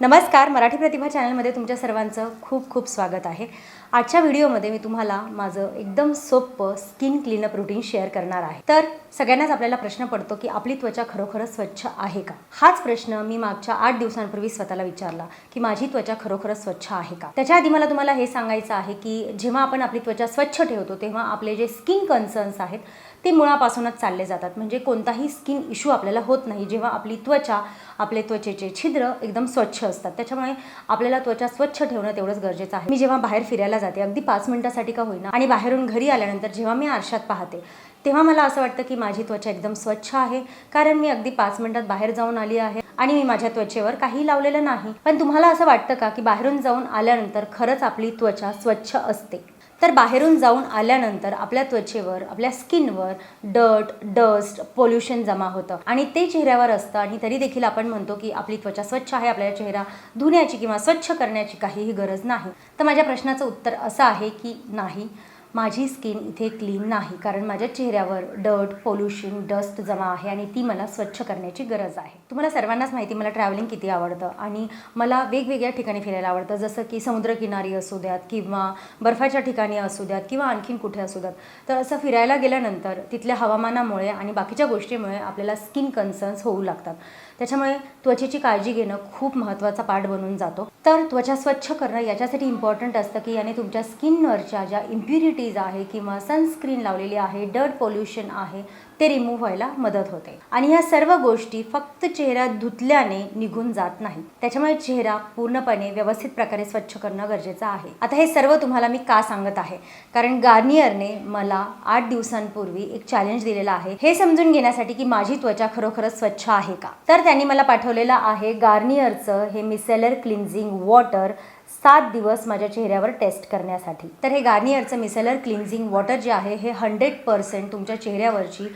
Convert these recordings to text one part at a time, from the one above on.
नमस्कार, मराठी प्रतिभा चॅनलमध्ये तुमच्या सर्वांचं खूप खूप स्वागत आहे। आजच्या व्हिडिओमध्ये मी तुम्हाला माझं एकदम सोपं स्किन क्लीनअप रूटीन शेअर करणार आहे। तर सगळ्यांनाच आपल्याला प्रश्न पडतो की आपली त्वचा खरोखरच स्वच्छ आहे का? हाच प्रश्न मी मागच्या 8 दिवसांपूर्वी स्वतःला विचारला की माझी त्वचा खरोखरच स्वच्छ आहे का? त्याच्या आधी मला तुम्हाला हे सांगायचं आहे की जेव्हा आपण आपली त्वचा स्वच्छ ठेवतो तेव्हा आपले जे स्किन कन्सर्न्स आहेत ते मुळापासूनच चालले जातात। म्हणजे कोणताही स्किन इश्यू आपल्याला होत नाही जेव्हा आपली त्वचा, आपले त्वचेचे छिद्र एकदम स्वच्छ असतात। त्याच्यामुळे आपल्याला त्वचा स्वच्छ ठेवणं तेवढंच गरजेचं आहे। मी जेव्हा बाहेर फिरायला जाते अगदी 5 मिनिटांसाठी का होईना आणि बाहेरून घरी आल्यानंतर जेव्हा मी आरशात पाहते तेव्हा मला असं वाटतं की माझी त्वचा एकदम स्वच्छ आहे, कारण मी अगदी 5 मिनिटात बाहेर जाऊन आली आहे आणि मी माझ्या त्वचेवर काही लावलेलं नाही। पण तुम्हाला असं वाटतं का की बाहेरून जाऊन आल्यानंतर खरंच आपली त्वचा स्वच्छ असते? तर बाहेरून जाऊन आल्यानंतर आपल्या त्वचेवर, आपल्या स्किनवर डस्ट, पोल्युशन जमा होतं आणि ते चेहऱ्यावर असतं आणि तरी देखील आपण म्हणतो की आपली त्वचा स्वच्छ आहे, आपल्याला चेहरा धुण्याची किंवा स्वच्छ करण्याची काहीही गरज नाही। तर माझ्या प्रश्नाचं उत्तर असं आहे की नाही, माझी स्किन इथे क्लीन नाही, कारण माझ्या चेहऱ्यावर पोल्युशन, डस्ट जमा आहे आणि ती मला स्वच्छ करण्याची गरज आहे। तुम्हाला सर्वांनाच माहिती मला ट्रॅव्हलिंग किती आवडतं आणि मला वेगवेगळ्या ठिकाणी फिरायला आवडतं, जसं की समुद्रकिनारी असू द्यात किंवा बर्फाच्या ठिकाणी असू द्यात किंवा आणखीन कुठे असू द्यात। तर असं फिरायला गेल्यानंतर तिथल्या हवामानामुळे आणि बाकीच्या गोष्टीमुळे आपल्याला स्किन कन्सर्न्स होऊ लागतात। त्याच्यामुळे त्वचेची काळजी घेणं खूप महत्त्वाचा पार्ट बनून जातो। तर त्वचा स्वच्छ करणं याच्यासाठी इम्पॉर्टंट असतं की याने तुमच्या स्किनवरच्या ज्या इम्प्युरिटीज आहे किंवा सनस्क्रीन लावलेली आहे, पोल्युशन आहे, ते रिमूव्ह व्हायला मदत होते आणि ह्या सर्व गोष्टी फक्त चेहरा धुतल्याने निघून जात नाही। त्याच्यामुळे चेहरा पूर्णपणे व्यवस्थित प्रकारे स्वच्छ करणं गरजेचं आहे। आता हे सर्व तुम्हाला मी का सांगत आहे? कारण गार्नियरने मला 8 दिवसांपूर्वी एक चॅलेंज दिलेला आहे, हे समजून घेण्यासाठी की माझी त्वचा खरोखरच स्वच्छ आहे का। तर त्यांनी मला पाठवलेलं आहे गार्नियरचं हे मिसेलर क्लिन्झिंग वॉटर 7 दिवस माझ्या चेहऱ्यावर टेस्ट करण्यासाठी। तर हे गार्नियरचं मिसेलर क्लिन्झिंग वॉटर जे आहे हे 100% तुमच्या चेहऱ्यावरची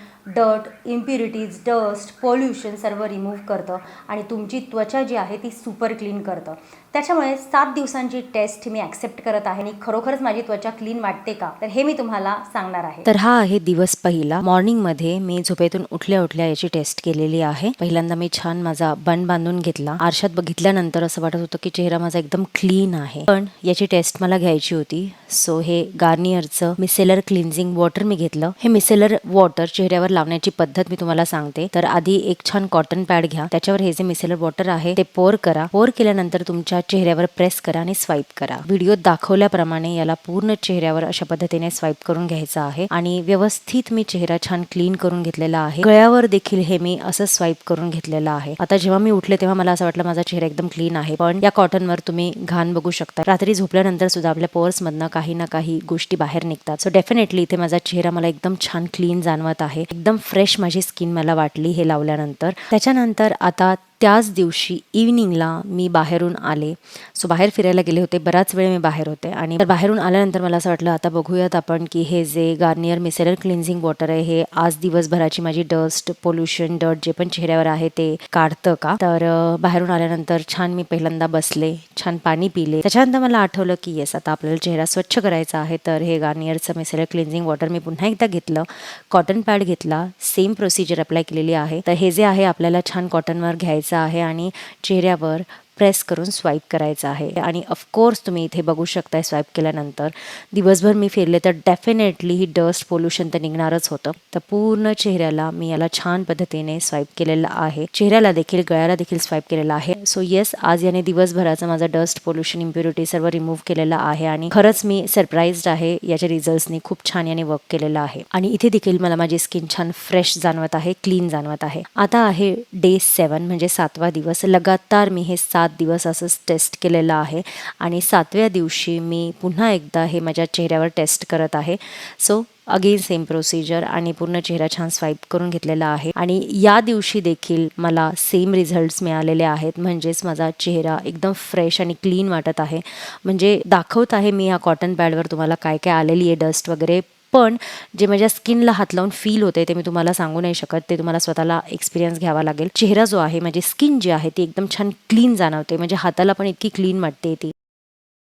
इम्प्युरिटीज, डस्ट, पोल्युशन सर्व रिमूव्ह करतं आणि तुमची त्वचा जी आहे ती सुपर क्लीन करतं। त्याच्यामुळे 7 दिवसांची टेस्ट मी ॲक्सेप्ट करत आहे आणि खरोखरच माझी त्वचा क्लीन वाटते का, तर हे मी तुम्हाला सांगणार आहे। तर हा आहे दिवस पहिला। मॉर्निंगमध्ये मी झोपेतून उठल्या उठल्या याची टेस्ट केलेली आहे। पहिल्यांदा मी छान माझा बन बांधून घेतला। आरशात बघितल्यानंतर असं वाटत होतं की चेहरा माझा एकदम क्लीन आहे, पण याची टेस्ट मला घ्यायची होती। सो हे गार्नियरचं मिसेलर क्लिन्झिंग वॉटर मी घेतलं। हे मिसेलर वॉटर चेहऱ्यावर लावण्याची पद्धत मी तुम्हाला सांगते। तर आधी एक छान कॉटन पॅड घ्या, त्याच्यावर हे जे मिसेलर वॉटर आहे ते पोर करा। पोर केल्यानंतर तुमच्या चेहऱ्यावर प्रेस करा आणि स्वाईप करा। व्हिडिओत दाखवल्याप्रमाणे याला पूर्ण चेहऱ्यावर अशा पद्धतीने स्वाईप करून घ्यायचं आहे आणि व्यवस्थित मी चेहरा छान क्लीन करून घेतलेला आहे। गळ्यावर देखील हे मी असं स्वाईप करून घेतलेलं आहे। आता जेव्हा मी उठले तेव्हा मला असं वाटलं माझा चेहरा एकदम क्लीन आहे, पण या कॉटनवर तुम्ही घाण बघू शकता। रात्री झोपल्यानंतर सुद्धा आपल्या पोर्स मधनं काही ना काही गोष्टी बाहेर निघतात। सो डेफिनेटली इथे माझा चेहरा मला एकदम छान क्लीन जाणवत आहे, एकदम फ्रेश माझी स्किन मला वाटली हे लावल्यानंतर। त्याच्यानंतर आता त्याच दिवशी इव्हनिंगला मी बाहेरून आले। सो बाहेर फिरायला गेले होते, बराच वेळ मी बाहेर होते आणि बाहेरून आल्यानंतर मला असं वाटलं आता बघूयात आपण की हे जे गार्नियर मिसेलर क्लिन्झिंग वॉटर आहे हे आज दिवसभराची माझी डस्ट, पोल्युशन, जे पण चेहऱ्यावर आहे ते काढतं का। तर बाहेरून आल्यानंतर छान मी पहिल्यांदा बसले, छान पाणी पिले। त्याच्यानंतर मला आठवलं की येस, आता आपल्याला चेहरा स्वच्छ करायचा आहे। तर हे गार्नियरचं मिसेलर क्लिन्झिंग वॉटर मी पुन्हा एकदा घेतलं, कॉटन पॅड घेतला, सेम प्रोसिजर अप्लाय केलेली आहे। तर हे जे आहे आपल्याला छान कॉटनवर घ्यायचं आहे आणि चेहऱ्यावर प्रेस करून स्वाईप करायचं आहे आणि ऑफकोर्स तुम्ही इथे बघू शकताय स्वाईप केल्यानंतर दिवसभर मी फिरले तर डेफिनेटली ही डस्ट, पोल्युशन तर निघणारच होतं। तर पूर्ण चेहऱ्याला मी याला छान पद्धतीने स्वाईप केलेलं आहे, चेहऱ्याला देखील, गळ्याला देखील स्वाईप केलेला आहे। सो येस, आज याने दिवसभराचं माझं डस्ट, पोल्युशन, इम्प्युरिटी सर्व रिमूव्ह केलेलं आहे आणि खरंच मी सरप्राईज्ड आहे याच्या रिझल्ट्सनी। खूप छान याने वर्क केलेलं आहे आणि इथे देखील मला माझी स्किन छान फ्रेश जाणवत आहे, क्लीन जाणवत आहे। आता आहे डे 7 म्हणजे 7वा दिवस। लगातार मी हे 7 दिवस असंच टेस्ट केलेलं आहे आणि 7व्या दिवशी मी पुन्हा एकदा हे माझ्या चेहऱ्यावर टेस्ट करत आहे। सो अगेन सेम प्रोसिजर आणि पूर्ण चेहरा छान स्वाईप करून घेतलेला आहे आणि या दिवशी देखील मला सेम रिझल्ट्स मिळालेले आहेत। म्हणजेच माझा चेहरा एकदम फ्रेश आणि क्लीन वाटत आहे। म्हणजे दाखवत आहे मी या कॉटन पॅडवर तुम्हाला काय काय आलेली आहे डस्ट वगैरे, पण जे माझ्या स्किनला हात लावून फील होते ते मी तुम्हाला सांगू नाही शकत, ते तुम्हाला स्वतःला एक्सपिरियन्स घ्यावा लागेल। चेहरा जो आहे, माझी स्किन जी आहे ती एकदम छान क्लीन जाणवते, म्हणजे हाताला पण इतकी क्लीन वाटते ती।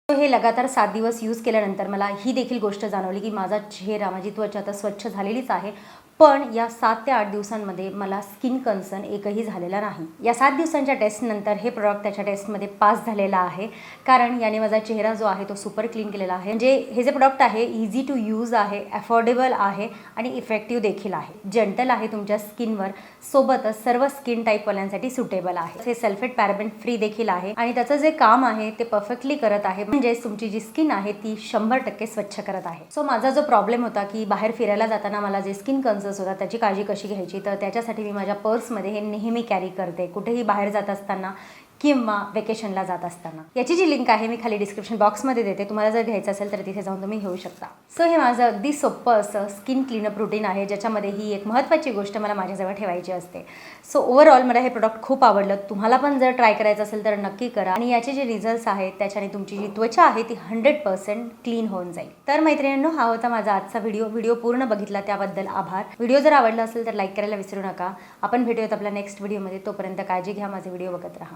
हे लगातार 7 दिवस यूज केल्यानंतर मला ही देखील गोष्ट जाणवली की माझा चेहरा, माझी त्वचा आता स्वच्छ झालेलीच आहे, पण या 7 ते 8 दिवसांमध्ये मला स्किन कन्सर्न एकही झालेला नाही. या 7 दिवसांच्या टेस्टनंतर हे प्रॉडक्ट त्याच्या टेस्टमध्ये पास झालेला आहे, कारण याने माझा चेहरा जो आहे तो सुपर क्लीन केलेला आहे. म्हणजे हे जे प्रॉडक्ट आहे इझी टू यूज आहे, अफोर्डेबल आहे आणि इफेक्टिव्ह देखील आहे. जेंटल आहे तुमच्या स्किनवर, सोबतच सर्व स्किन टाईपवाल्यांसाठी सुटेबल आहे. हे सल्फेट पॅराबेन फ्री देखील आहे आणि त्याचं जे काम आहे ते परफेक्टली करत आहे. म्हणजेच तुमची जी स्किन आहे ती 100% स्वच्छ करत आहे. सो माझा जो प्रॉब्लेम होता की बाहेर फिरायला जाताना मला जे स्किन कन्सर्न्स होता त्याची काळजी कशी घ्यायची, तर त्याच्यासाठी मी माझ्या पर्समध्ये हे नेहमी कॅरी करते, कुठेही बाहेर जात असताना किंवा वेकेशनला जात असताना. याची जी लिंक आहे मी खाली डिस्क्रिप्शन बॉक्समध्ये देते, तुम्हाला जर घ्यायचं असेल तर तिथे जाऊन तुम्ही घेऊ शकता. सो हे माझं अगदी सोपं असं स्किन क्लीनअप रुटीन आहे, ज्याच्यामध्ये ही एक महत्त्वाची गोष्ट मला माझ्याजवळ ठेवायची असते. सो ओव्हरऑल मला हे प्रोडक्ट खूप आवडलं. तुम्हाला पण जर ट्राय करायचं असेल तर नक्की करा आणि याचे जे रिझल्ट्स आहेत त्याच्याने तुमची जी त्वचा आहे ती 100% क्लीन होऊन जाईल. तर मैत्रिणींनो, हा होता माझा आजचा व्हिडिओ पूर्ण बघितला त्याबद्दल आभार. व्हिडिओ जर आवडला असेल तर लाईक करायला विसरू नका. आपण भेटूयात आपल्या नेक्स्ट व्हिडिओमध्ये. तोपर्यंत काळजी घ्या, माझे व्हिडिओ बघत राहा.